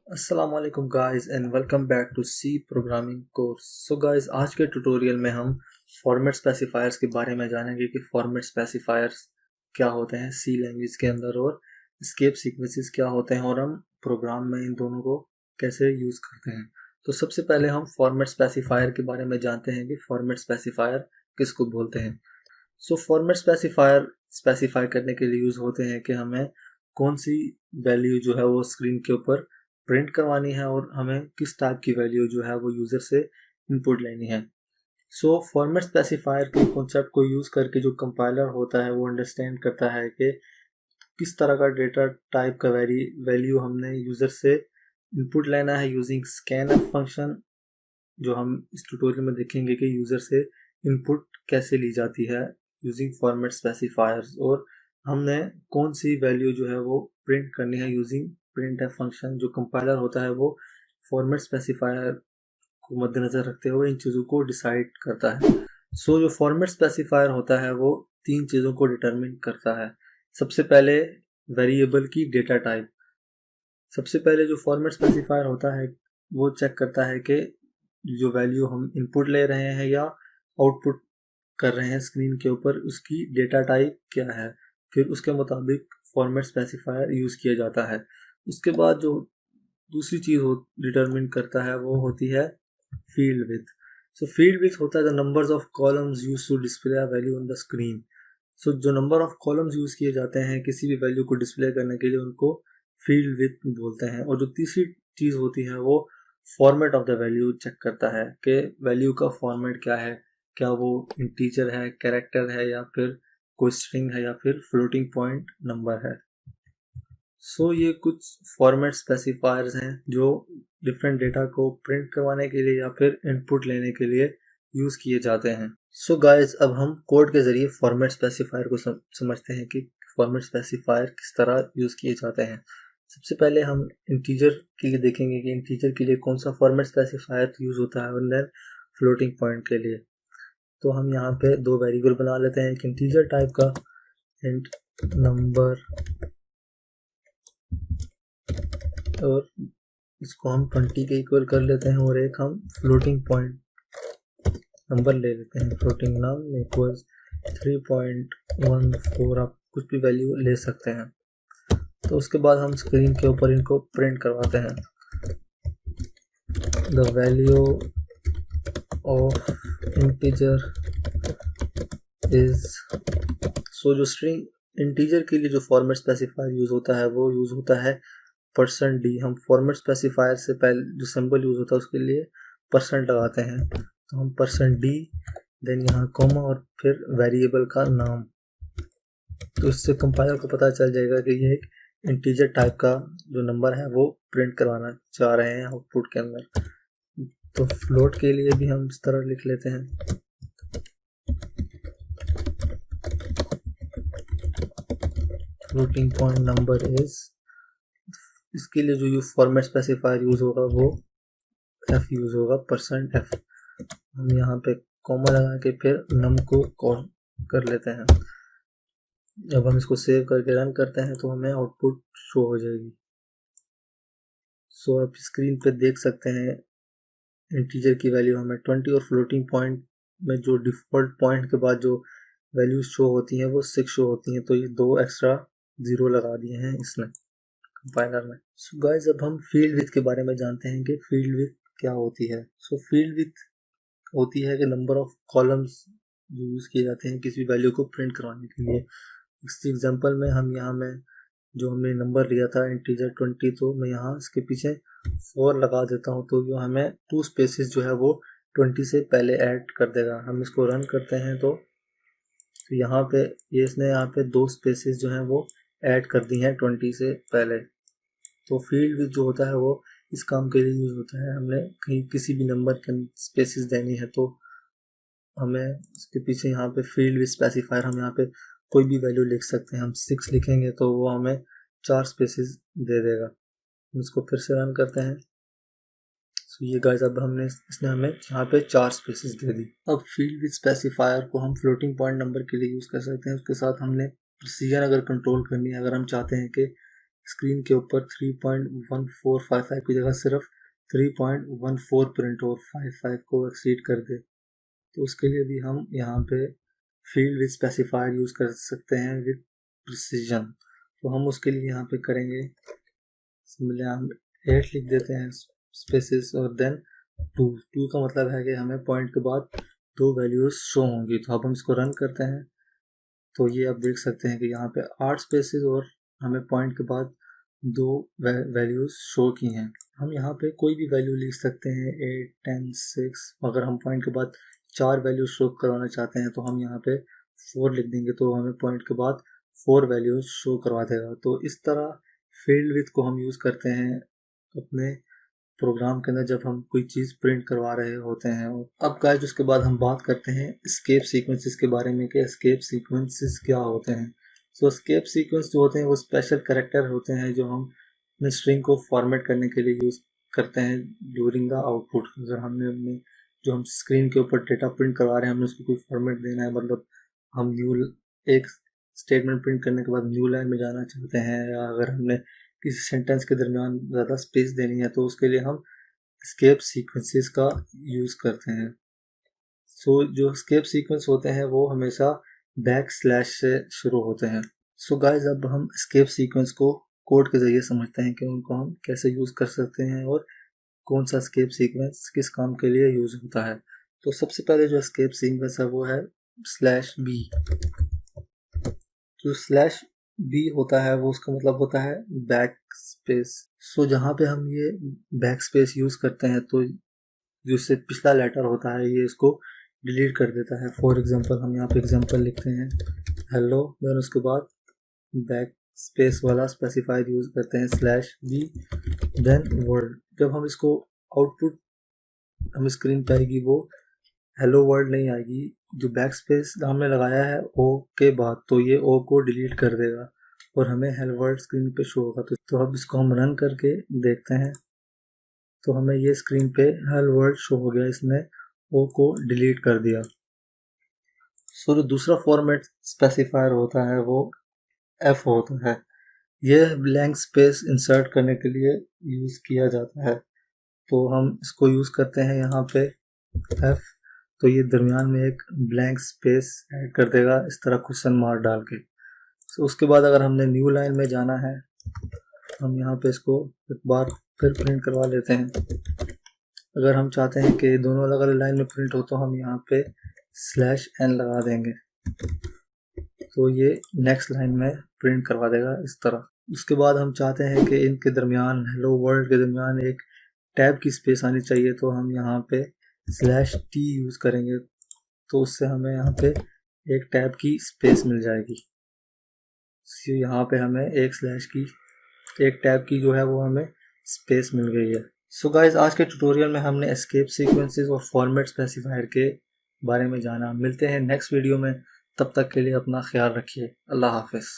अस्सलाम वालेकुम guys and welcome back to C programming course. So guys, आज के ट्यूटोरियल में हम फॉर्मेट स्पेसिफायर्स के बारे में जानेंगे कि फॉर्मेट स्पेसिफायर्स क्या होते हैं सी लैंग्वेज के अंदर और एस्केप सीक्वेंसेस क्या होते हैं और हम प्रोग्राम में इन दोनों को कैसे यूज़ करते हैं। तो सबसे पहले हम फॉर्मेट स्पेसिफायर के बारे में जानते हैं कि फॉर्मेट स्पेसिफायर किसको बोलते हैं। सो फॉर्मेट स्पेसिफायर स्पेसिफाई करने के लिए यूज़ होते हैं कि हमें कौन सी वैल्यू जो है वो स्क्रीन के ऊपर प्रिंट करवानी है और हमें किस टाइप की वैल्यू जो है वो यूज़र से इनपुट लेनी है। सो फॉर्मेट स्पेसिफायर के कॉन्सेप्ट को यूज़ करके जो कंपाइलर होता है वो अंडरस्टैंड करता है कि किस तरह का डेटा टाइप का वैल्यू हमने यूज़र से इनपुट लेना है यूजिंग स्कैनफ फंक्शन, जो हम इस ट्यूटोरियल में देखेंगे कि यूज़र से इनपुट कैसे ली जाती है यूजिंग फॉर्मेट स्पेसिफायर्स, और हमने कौन सी वैल्यू जो है वो प्रिंट करनी है यूजिंग प्रिंट एफ फंक्शन। जो कंपाइलर होता है वो फॉर्मेट स्पेसिफायर को मद्देनज़र रखते हुए इन चीज़ों को डिसाइड करता है। सो जो फॉर्मेट स्पेसिफायर होता है वो तीन चीज़ों को डिटरमिन करता है। सबसे पहले वेरिएबल की डेटा टाइप। सबसे पहले जो फॉर्मेट स्पेसिफायर होता है वो चेक करता है कि जो वैल्यू हम इनपुट ले रहे हैं या आउटपुट कर रहे हैं स्क्रीन के ऊपर उसकी डेटा टाइप क्या है, फिर उसके मुताबिक फॉर्मेट स्पेसिफायर यूज़ किया जाता है। उसके बाद जो दूसरी चीज़ डिटरमिन करता है वो होती है field width. So field width होता है the numbers of columns use to display a value on the screen. So जो नंबर ऑफ कॉलम्स यूज़ किए जाते हैं किसी भी वैल्यू को डिस्प्ले करने के लिए उनको फील्ड विथ बोलते हैं। और जो तीसरी चीज़ होती है वो format of the value check करता है कि वैल्यू का फॉर्मेट क्या है, क्या वो इंटीजर है, कैरेक्टर है, या फिर कोई स्ट्रिंग है, या फिर फ्लोटिंग पॉइंट नंबर है। सो ये कुछ फॉर्मेट स्पेसिफायर्स हैं जो डिफरेंट डेटा को प्रिंट करवाने के लिए या फिर इनपुट लेने के लिए यूज़ किए जाते हैं। सो गाइस, अब हम कोड के ज़रिए फॉर्मेट स्पेसिफायर को समझते हैं कि फॉर्मेट स्पेसिफायर किस तरह यूज़ किए जाते हैं। सबसे पहले हम इंटीजर के लिए देखेंगे कि इंटीजर के लिए कौन सा फॉर्मेट स्पेसिफायर यूज़ होता है, और देन फ्लोटिंग पॉइंट के लिए। तो हम यहाँ पे दो वेरिएबल बना लेते हैं, एक इंटीजर टाइप का इंट नंबर, और इसको हम 20 के इक्वल कर लेते हैं, और एक हम फ्लोटिंग पॉइंट नंबर ले लेते हैं, फ्लोटिंग नाम इक्वल्स 3.14। आप कुछ भी वैल्यू ले सकते हैं। तो उसके बाद हम स्क्रीन के ऊपर इनको प्रिंट करवाते हैं, the value of integer is. So जो स्ट्रिंग इंटीजर के लिए जो फॉर्मेट स्पेसिफायर यूज़ होता है वो यूज़ होता है %d। हम फॉर्मेट स्पेसिफायर से पहले जो सिंबल यूज़ होता है उसके लिए % लगाते हैं, तो हम %d, देन यहाँ कॉमा और फिर वेरिएबल का नाम। तो इससे कंपाइलर को पता चल जाएगा कि ये एक इंटीजर टाइप का जो नंबर है वो प्रिंट करवाना चाह रहे हैं आउटपुट के अंदर। तो फ्लोट के लिए भी हम इस तरह लिख लेते हैं, फ्लोटिंग पॉइंट नंबर इज। इसके लिए जो फॉर्मेट स्पेसिफायर यूज़ होगा वो f यूज़ होगा, %f। हम यहाँ पे कॉमा लगा के फिर नम को कॉल कर लेते हैं। जब हम इसको सेव करके रन करते हैं तो हमें आउटपुट शो हो जाएगी। सो आप स्क्रीन पे देख सकते हैं इंटीजर की वैल्यू हमें 20, और फ्लोटिंग पॉइंट में जो डिफ़ॉल्ट पॉइंट के बाद जो वैल्यूज शो होती हैं वो 6 शो होती हैं। तो ये 2 एक्स्ट्रा 0 लगा दिए हैं इसने कंपाइलर में। सो गाइस, अब हम फील्ड विथ के बारे में जानते हैं कि फील्ड विथ क्या होती है। सो फील्ड विथ होती है कि नंबर ऑफ कॉलम्स जो यूज़ किए जाते हैं किसी वैल्यू को प्रिंट करवाने के लिए। इस एग्जांपल में हम यहाँ में जो हमने नंबर लिया था इंटीजर 20, तो मैं यहाँ इसके पीछे 4 लगा देता हूँ, तो जो हमें 2 स्पेसेस जो है वो 20 से पहले ऐड कर देगा। हम इसको रन करते हैं तो यहाँ पे ये इसने यहाँ पे 2 स्पेसेस जो हैं वो ऐड कर दी हैं 20 से पहले। तो फील्ड विथ जो होता है वो इस काम के लिए यूज़ होता है। हमने कहीं किसी भी नंबर के स्पेसेस देनी है तो हमें इसके पीछे यहाँ पे फील्ड विथ स्पेसिफायर हम यहाँ पे कोई भी वैल्यू लिख सकते हैं। हम 6 लिखेंगे तो वो हमें 4 स्पेसेस दे देगा। हम इसको फिर से रन करते हैं। तो ये गाइस, अब इसने हमें यहाँ पे 4 स्पेसेस दे दी। अब फील्ड विथ स्पेसिफायर को हम फ्लोटिंग पॉइंट नंबर के लिए यूज़ कर सकते हैं। उसके साथ हमने प्रिसीजन अगर कंट्रोल करनी है, अगर हम चाहते हैं कि स्क्रीन के ऊपर 3.1455 की जगह सिर्फ 3.14 प्रिंट और 55 को एक्सीड कर दे, तो उसके लिए भी हम यहाँ पे फील्ड विद स्पेसिफायर यूज़ कर सकते हैं विद प्रिसीजन। तो हम उसके लिए यहाँ पे करेंगे, हम 8 लिख देते हैं स्पेसिस और देन 2 का मतलब है कि हमें पॉइंट के बाद 2 वैल्यूज़ शो होंगी। तो अब हम इसको रन करते हैं, तो ये आप देख सकते हैं कि यहाँ पे 8 स्पेसिस और हमें पॉइंट के बाद 2 वैल्यूज़ शो की हैं। हम यहाँ पे कोई भी वैल्यू लिख सकते हैं, 8, 10, 6। अगर हम पॉइंट के बाद 4 वैल्यू शो करवाना चाहते हैं तो हम यहाँ पे 4 लिख देंगे, तो हमें पॉइंट के बाद 4 वैल्यूज़ शो करवा देगा। तो इस तरह फील्ड विथ को हम यूज़ करते हैं अपने प्रोग्राम के अंदर जब हम कोई चीज़ प्रिंट करवा रहे होते हैं। अब गाइस उसके बाद हम बात करते हैं एस्केप सीक्वेंसेस के बारे में कि एस्केप सीक्वेंसेस क्या होते हैं। सो एस्केप सीक्वेंस जो होते हैं वो स्पेशल कैरेक्टर होते हैं जो हम अपने स्ट्रिंग को फॉर्मेट करने के लिए यूज़ करते हैं ड्यूरिंग द आउटपुट। अगर हमने जो हम स्क्रीन के ऊपर डेटा प्रिंट करवा रहे हैं, हमने उसको कोई फॉर्मेट देना है, मतलब हम एक स्टेटमेंट प्रिंट करने के बाद न्यू लाइन में जाना चाहते हैं, या अगर हमने किसी सेंटेंस के दरमियान ज़्यादा स्पेस देनी है तो उसके लिए हम एस्केप सीक्वेंसेस का यूज़ करते हैं। सो जो एस्केप सीक्वेंस होते हैं वो हमेशा बैक स्लैश से शुरू होते हैं। सो गाइस अब हम एस्केप सीक्वेंस को कोड के ज़रिए समझते हैं कि उनको हम कैसे यूज़ कर सकते हैं और कौन सा एस्केप सीक्वेंस किस काम के लिए यूज़ होता है। तो सबसे पहले जो एस्केप सीक्वेंस है वो है /b। जो /b होता है वो उसका मतलब होता है बैक स्पेस। सो जहाँ पे हम ये बैक स्पेस यूज़ करते हैं तो जो इससे पिछला लेटर होता है ये इसको डिलीट कर देता है। फॉर एग्जांपल हम यहाँ पे एग्जांपल लिखते हैं हेलो, देन उसके बाद बैक स्पेस वाला स्पेसिफायर यूज़ करते हैं /b देन वर्ल्ड। जब हम इसको आउटपुट हम स्क्रीन पे आएगी वो हेलो वर्ल्ड नहीं आएगी, जो बैक स्पेस हमने लगाया है ओ के बाद, तो ये ओ को डिलीट कर देगा और हमें हेलो वर्ल्ड स्क्रीन पे शो होगा। तो अब इसको हम रन करके देखते हैं, तो हमें ये स्क्रीन पे हेलो वर्ल्ड शो हो गया, इसने ओ को डिलीट कर दिया। सो जो दूसरा फॉर्मेट स्पेसिफायर होता है वो एफ होता है। यह ब्लैंक स्पेस इंसर्ट करने के लिए यूज़ किया जाता है, तो हम इसको यूज़ करते हैं यहाँ पे एफ। तो ये दरमियान में एक ब्लैंक स्पेस ऐड कर देगा इस तरह क्वेश्चन मार्क डाल के। तो उसके बाद अगर हमने न्यू लाइन में जाना है, हम यहाँ पे इसको एक बार फिर प्रिंट करवा लेते हैं। अगर हम चाहते हैं कि दोनों अलग अलग लाइन में प्रिंट हो तो हम यहाँ पे /n लगा देंगे, तो ये नेक्स्ट लाइन में प्रिंट करवा देगा इस तरह। उसके बाद हम चाहते हैं कि इनके दरमियान हेलो वर्ल्ड के दरमियान एक टैब की स्पेस आनी चाहिए, तो हम यहाँ पे /t यूज़ करेंगे, तो उससे हमें यहाँ पे एक टैब की स्पेस मिल जाएगी। यहाँ पे हमें एक टैब की जो है वो हमें स्पेस मिल गई है। सो गाइज आज के ट्यूटोरियल में हमने एस्केप सीक्वेंसेस और फॉर्मेट स्पेसिफायर के बारे में जाना। मिलते हैं नेक्स्ट वीडियो में, तब तक के लिए अपना ख्याल रखिए। अल्लाह हाफिज़।